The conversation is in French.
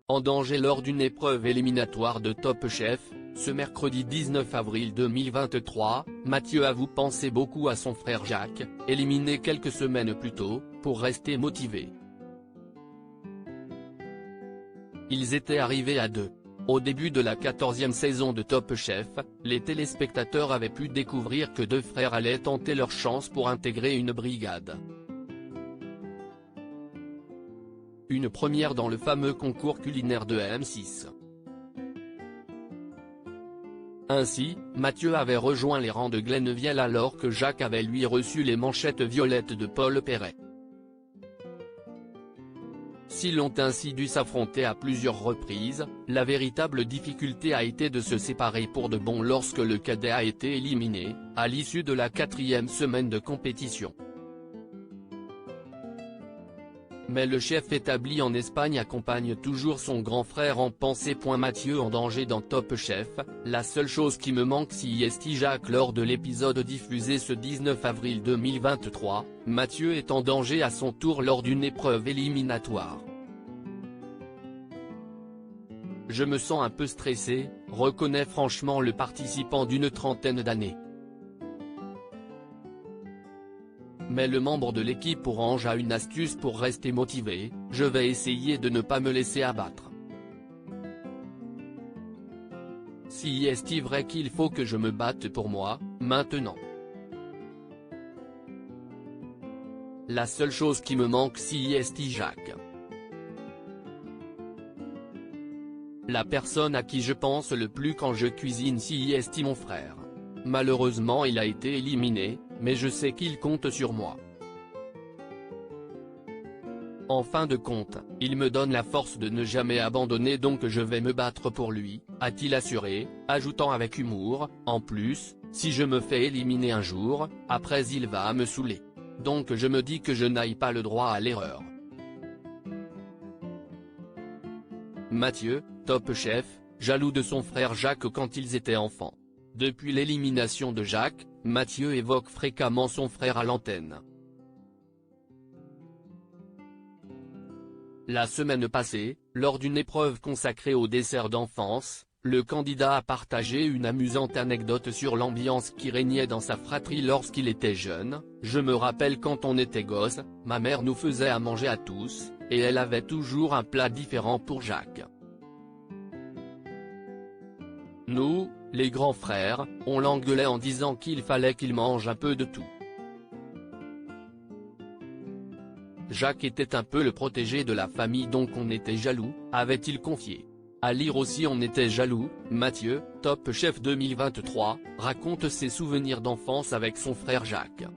en danger lors d'une épreuve éliminatoire de Top Chef. Ce mercredi 19 avril 2023, Mathieu avoue penser beaucoup à son frère Jacques, éliminé quelques semaines plus tôt, pour rester motivé. Ils étaient arrivés à deux. Au début de la 14e saison de Top Chef, les téléspectateurs avaient pu découvrir que deux frères allaient tenter leur chance pour intégrer une brigade. Une première dans le fameux concours culinaire de M6. Ainsi, Mathieu avait rejoint les rangs de Glennevielle alors que Jacques avait lui reçu les manchettes violettes de Paul Perret. S'ils ont ainsi dû s'affronter à plusieurs reprises, la véritable difficulté a été de se séparer pour de bon lorsque le cadet a été éliminé, à l'issue de la 4e semaine de compétition. Mais le chef établi en Espagne accompagne toujours son grand frère en pensée. Mathieu en danger dans Top Chef, la seule chose qui me manque si est Jacques. Lors de l'épisode diffusé ce 19 avril 2023, Mathieu est en danger à son tour lors d'une épreuve éliminatoire. Je me sens un peu stressé, reconnaît franchement le participant d'une trentaine d'années. Mais le membre de l'équipe Orange a une astuce pour rester motivé: je vais essayer de ne pas me laisser abattre. Si est vrai qu'il faut que je me batte pour moi, maintenant. La seule chose qui me manque si est Jacques. La personne à qui je pense le plus quand je cuisine si est mon frère. Malheureusement il a été éliminé, mais je sais qu'il compte sur moi. En fin de compte, il me donne la force de ne jamais abandonner, donc je vais me battre pour lui, a-t-il assuré, ajoutant avec humour: en plus, si je me fais éliminer un jour, après il va me saouler. Donc je me dis que je n'aille pas le droit à l'erreur. Mathieu, Top Chef, jaloux de son frère Jacques quand ils étaient enfants. Depuis l'élimination de Jacques, Mathieu évoque fréquemment son frère à l'antenne. La semaine passée, lors d'une épreuve consacrée au dessert d'enfance, le candidat a partagé une amusante anecdote sur l'ambiance qui régnait dans sa fratrie lorsqu'il était jeune. Je me rappelle quand on était gosse, ma mère nous faisait à manger à tous, et elle avait toujours un plat différent pour Jacques. Nous, les grands frères, on l'engueulait en disant qu'il fallait qu'il mange un peu de tout. Jacques était un peu le protégé de la famille, donc on était jaloux, avait-il confié. À lire aussi: on était jaloux. Mathieu, Top Chef 2023, raconte ses souvenirs d'enfance avec son frère Jacques.